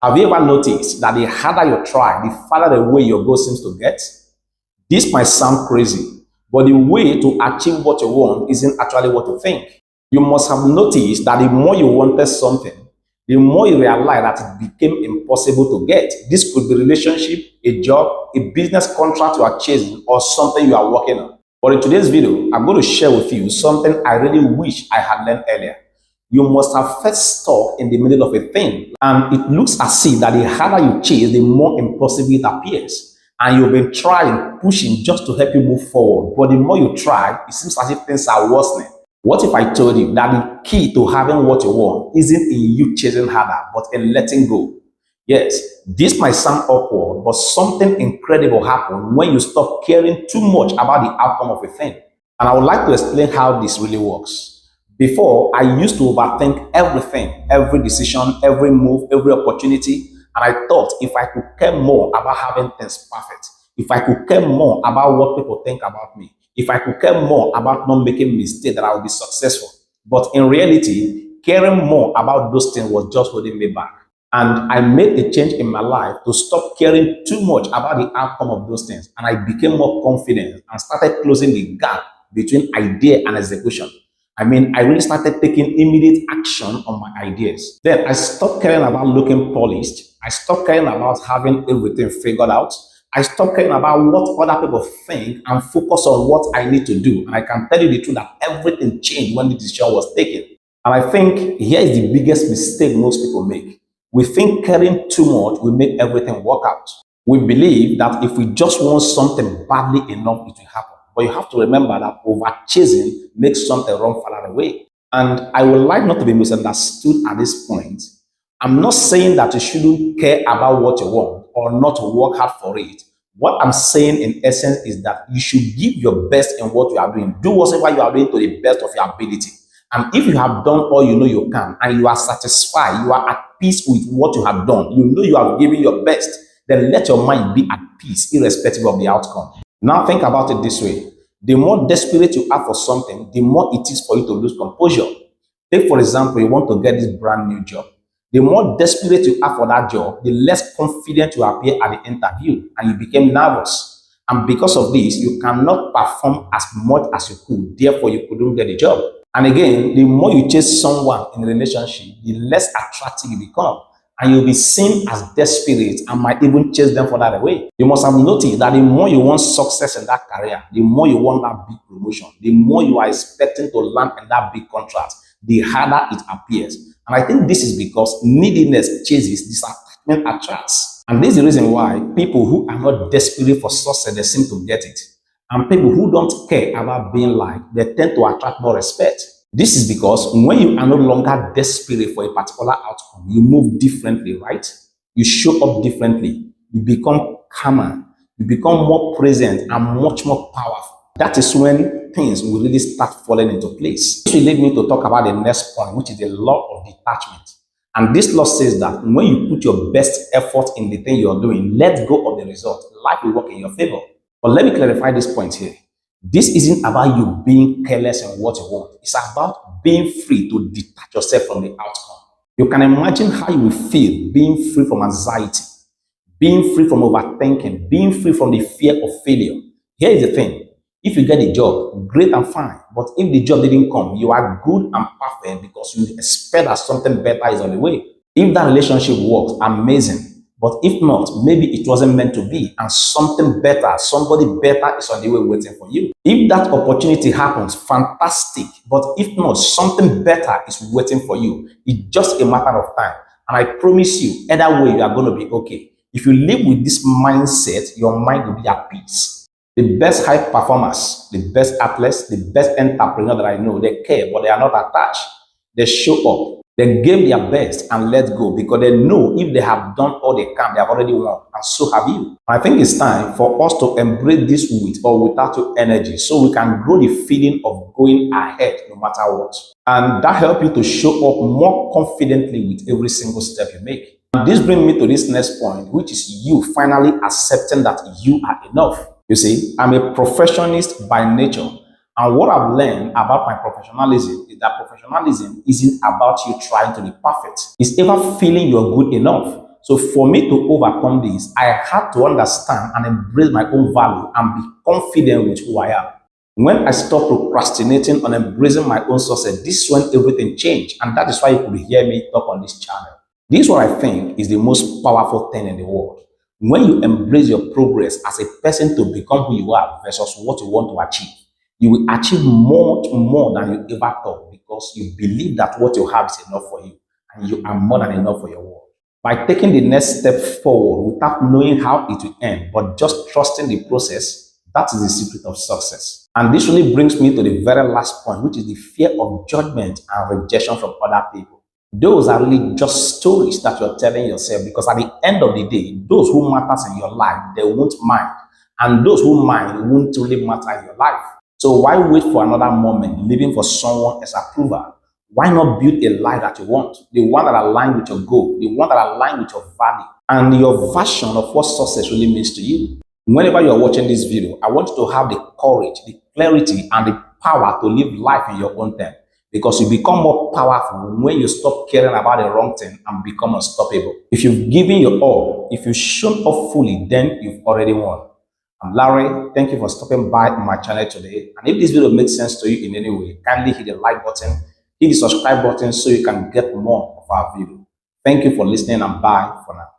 Have you ever noticed that the harder you try, the farther away your goal seems to get? This might sound crazy, but the way to achieve what you want isn't actually what you think. You must have noticed that the more you wanted something, the more you realize that it became impossible to get. This could be a relationship, a job, a business contract you are chasing, or something you are working on. But in today's video, I'm going to share with you something I really wish I had learned earlier. You must have first stuck in the middle of a thing, and it looks as if that the harder you chase, the more impossible it appears. And you've been trying, pushing just to help you move forward. But the more you try, it seems as if things are worsening. What if I told you that the key to having what you want isn't in you chasing harder, but in letting go? Yes, this might sound awkward, but something incredible happens when you stop caring too much about the outcome of a thing. And I would like to explain how this really works. Before, I used to overthink everything, every decision, every move, every opportunity. And I thought if I could care more about having things perfect, if I could care more about what people think about me, if I could care more about not making mistakes, that I would be successful. But in reality, caring more about those things was just holding me back. And I made a change in my life to stop caring too much about the outcome of those things. And I became more confident and started closing the gap between idea and execution. I really started taking immediate action on my ideas. Then I stopped caring about looking polished. I stopped caring about having everything figured out. I stopped caring about what other people think and focus on what I need to do. And I can tell you the truth that everything changed when the decision was taken. And I think here is the biggest mistake most people make. We think caring too much will make everything work out. We believe that if we just want something badly enough, it will happen. But you have to remember that over chasing makes something run farther away. And I would like not to be misunderstood at this point. I'm not saying that you shouldn't care about what you want or not work hard for it. What I'm saying in essence is that you should give your best in what you are doing. Do whatever you are doing to the best of your ability. And if you have done all you know you can, and you are satisfied, you are at peace with what you have done, you know you have given your best, then let your mind be at peace, irrespective of the outcome. Now think about it this way. The more desperate you are for something, the more it is for you to lose composure. Take, for example, you want to get this brand new job. The more desperate you are for that job, the less confident you appear at the interview, and you become nervous. And because of this, you cannot perform as much as you could. Therefore, you couldn't get the job. And again, the more you chase someone in a relationship, the less attractive you become. And you'll be seen as desperate and might even chase them for that away. You must have noticed that the more you want success in that career, the more you want that big promotion, the more you are expecting to land in that big contract, the harder it appears. And I think this is because neediness chases, disappointment attracts. And this is the reason why people who are not desperate for success, they seem to get it. And people who don't care about being liked, they tend to attract more respect. This is because when you are no longer desperate for a particular outcome, you move differently, right? You show up differently. You become calmer. You become more present and much more powerful. That is when things will really start falling into place. This will lead me to talk about the next point, which is the law of detachment. And this law says that when you put your best effort in the thing you're doing, let go of the result. Life will work in your favor. But let me clarify this point here. This isn't about you being careless in what you want. It's about being free to detach yourself from the outcome. You can imagine how you will feel being free from anxiety, being free from overthinking, being free from the fear of failure. Here is the thing. If you get a job, great and fine. But if the job didn't come, you are good and perfect because you expect that something better is on the way. If that relationship works, amazing. But if not, maybe it wasn't meant to be and something better, somebody better is on the way waiting for you. If that opportunity happens, fantastic. But if not, something better is waiting for you. It's just a matter of time. And I promise you, either way, you are going to be okay. If you live with this mindset, your mind will be at peace. The best high performers, the best athletes, the best entrepreneurs that I know, they care, but they are not attached. They show up. They gave their best and let go because they know if they have done all they can, they have already won, and so have you. I think it's time for us to embrace this with or without your energy so we can grow the feeling of going ahead no matter what. And that helps you to show up more confidently with every single step you make. And this brings me to this next point, which is you finally accepting that you are enough. You see, I'm a perfectionist by nature. And what I've learned about my professionalism is that professionalism isn't about you trying to be perfect. It's ever feeling you're good enough. So for me to overcome this, I had to understand and embrace my own value and be confident with who I am. When I stopped procrastinating on embracing my own success, this is when everything changed. And that is why you could hear me talk on this channel. This is what I think is the most powerful thing in the world. When you embrace your progress as a person to become who you are versus what you want to achieve, you will achieve much more than you ever thought because you believe that what you have is enough for you and you are more than enough for your world. By taking the next step forward without knowing how it will end, but just trusting the process, that is the secret of success. And this really brings me to the very last point, which is the fear of judgment and rejection from other people. Those are really just stories that you're telling yourself because at the end of the day, those who matters in your life, they won't mind. And those who mind won't really matter in your life. So why wait for another moment, living for someone else's approval? Why not build a life that you want? The one that aligns with your goal, the one that aligns with your value, and your version of what success really means to you. Whenever you are watching this video, I want you to have the courage, the clarity, and the power to live life in your own time. Because you become more powerful when you stop caring about the wrong thing and become unstoppable. If you've given your all, if you've shown up fully, then you've already won. I'm Larry. Thank you for stopping by my channel today. And if this video makes sense to you in any way, kindly hit the like button, hit the subscribe button so you can get more of our video. Thank you for listening and bye for now.